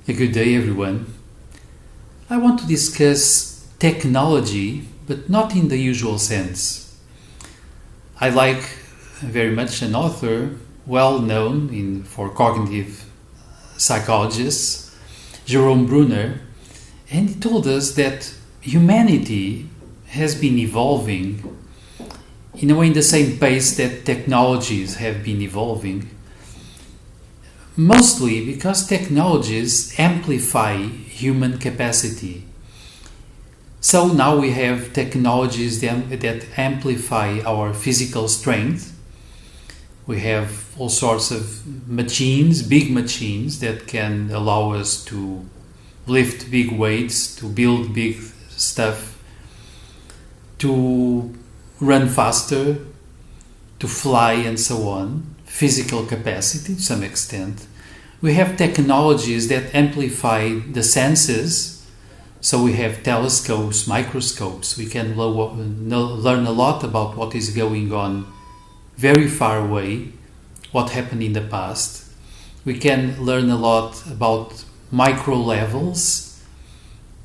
A good day, everyone. I want to discuss technology, but not in the usual sense. I like very much an author well known for cognitive psychologists, Jerome Bruner, and he told us that humanity has been evolving in a way in the same pace that technologies have been evolving. Mostly because technologies amplify human capacity. So now we have technologies that amplify our physical strength. We have all sorts of machines, big machines, that can allow us to lift big weights, to build big stuff, to run faster, to fly, and so on. Physical capacity to some extent. We have technologies that amplify the senses. So we have telescopes, microscopes. We can learn a lot about what is going on very far away, what happened in the past. We can learn a lot about micro levels,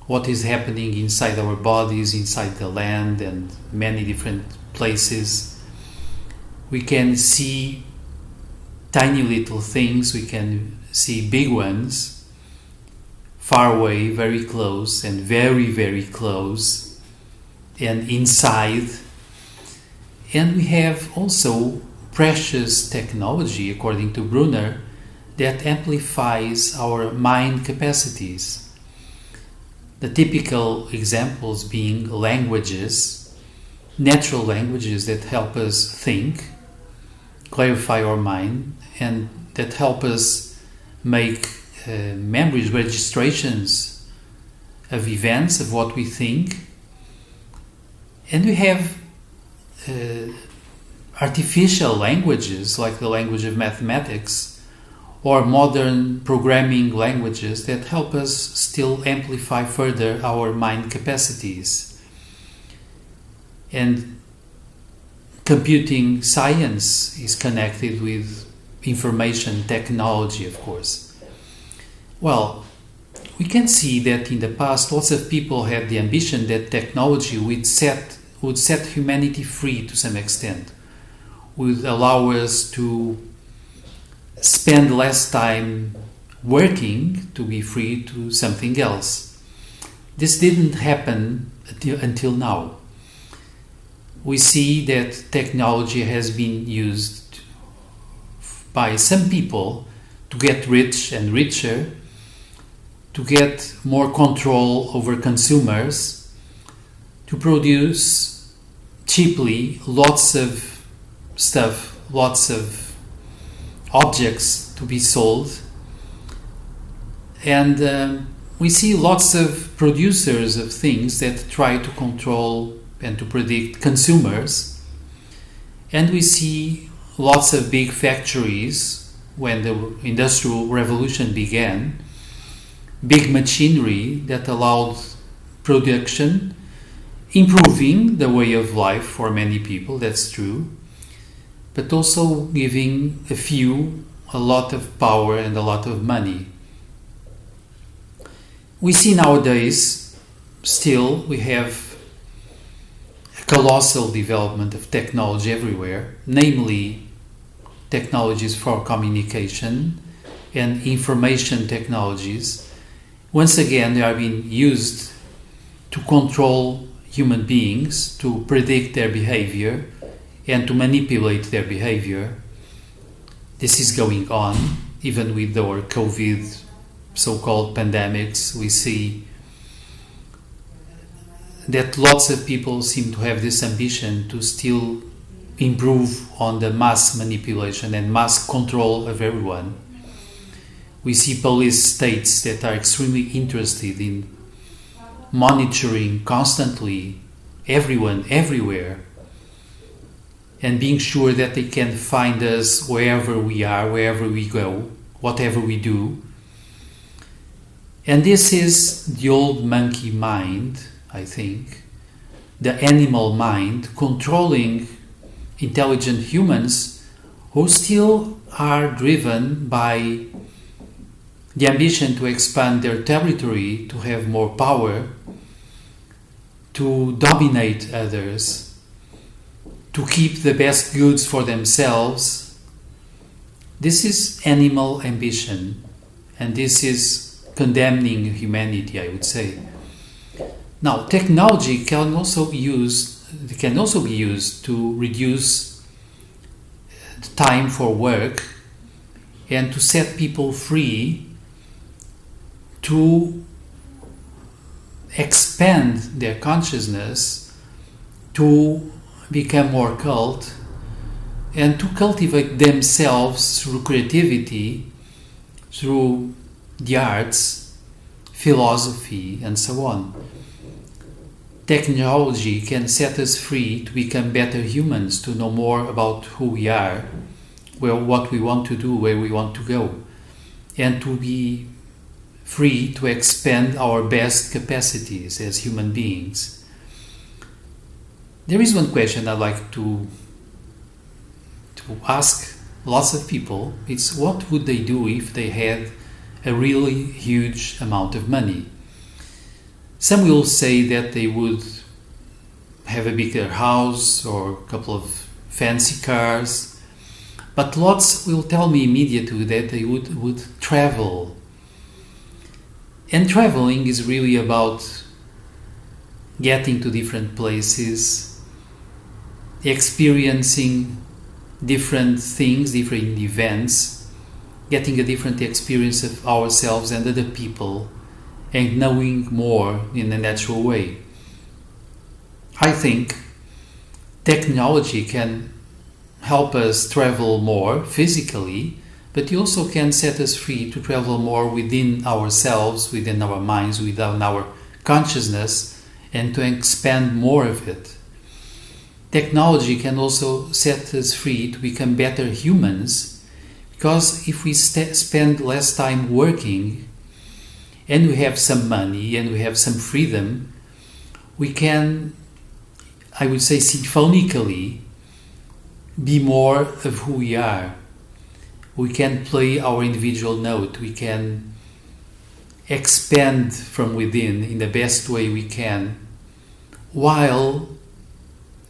what is happening inside our bodies, inside the land, and many different places. We can see tiny little things, we can see big ones, far away, very close, and very, very close, and inside. And we have also precious technology, according to Bruner, that amplifies our mind capacities. The typical examples being languages, natural languages that help us think, clarify our mind, and that help us make memories, registrations of events, of what we think. And we have artificial languages, like the language of mathematics, or modern programming languages that help us still amplify further our mind capacities. And computing science is connected with information technology, of course. Well, we can see that in the past lots of people had the ambition that technology would set humanity free to some extent, would allow us to spend less time working to be free to something else. This didn't happen until now. We see that technology has been used by some people to get rich and richer, to get more control over consumers, to produce cheaply lots of stuff, lots of objects to be sold. And we see lots of producers of things that try to control and to predict consumers. And we see lots of big factories when the Industrial Revolution began, big machinery that allowed production, improving the way of life for many people, that's true, but also giving a few a lot of power and a lot of money. We see nowadays, still, we have colossal development of technology everywhere, namely technologies for communication and information technologies. Once again, they are being used to control human beings, to predict their behavior and to manipulate their behavior. This is going on even with our COVID so-called pandemics. We see that lots of people seem to have this ambition to still improve on the mass manipulation and mass control of everyone. We see police states that are extremely interested in monitoring constantly everyone, everywhere, and being sure that they can find us wherever we are, wherever we go, whatever we do. And this is the old monkey mind, I think, the animal mind controlling intelligent humans who still are driven by the ambition to expand their territory, to have more power, to dominate others, to keep the best goods for themselves. This is animal ambition, and this is condemning humanity, I would say. Now, technology can also be used to reduce the time for work and to set people free to expand their consciousness, to become more cult, and to cultivate themselves through creativity, through the arts, philosophy, and so on. Technology can set us free to become better humans, to know more about who we are, what we want to do, where we want to go, and to be free to expand our best capacities as human beings. There is one question I'd like to ask lots of people. It's what would they do if they had a really huge amount of money? Some will say that they would have a bigger house or a couple of fancy cars, but lots will tell me immediately that they would travel. And traveling is really about getting to different places, experiencing different things, different events, getting a different experience of ourselves and other people, and knowing more in a natural way. I think technology can help us travel more physically, but it also can set us free to travel more within ourselves, within our minds, within our consciousness, and to expand more of it. Technology can also set us free to become better humans, because if we spend less time working and we have some money and we have some freedom, we can, I would say, symphonically be more of who we are. We can play our individual note. We can expand from within in the best way we can, while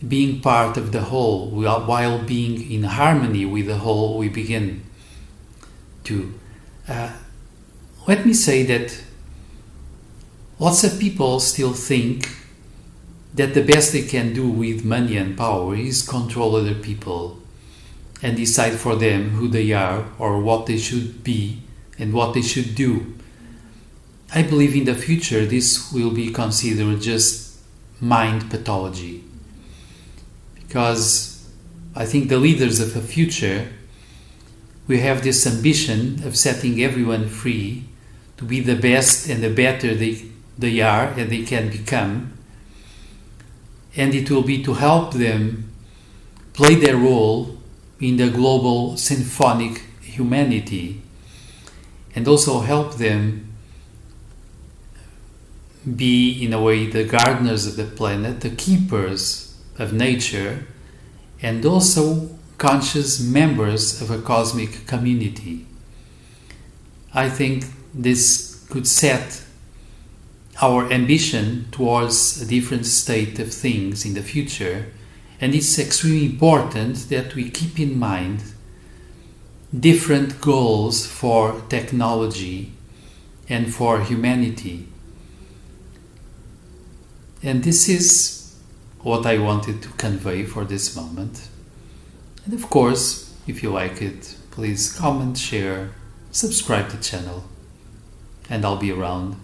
being part of the whole, while being in harmony with the whole we begin to. Let me say that lots of people still think that the best they can do with money and power is control other people and decide for them who they are or what they should be and what they should do. I believe in the future this will be considered just mind pathology, because I think the leaders of the future will have this ambition of setting everyone free to be the best and the better they are and they can become, and it will be to help them play their role in the global symphonic humanity, and also help them be, in a way, the gardeners of the planet, the keepers of nature, and also conscious members of a cosmic community. I think this could set our ambition towards a different state of things in the future, and it's extremely important that we keep in mind different goals for technology and for humanity. And this is what I wanted to convey for this moment. And of course, if you like it, please comment, share, subscribe to the channel, and I'll be around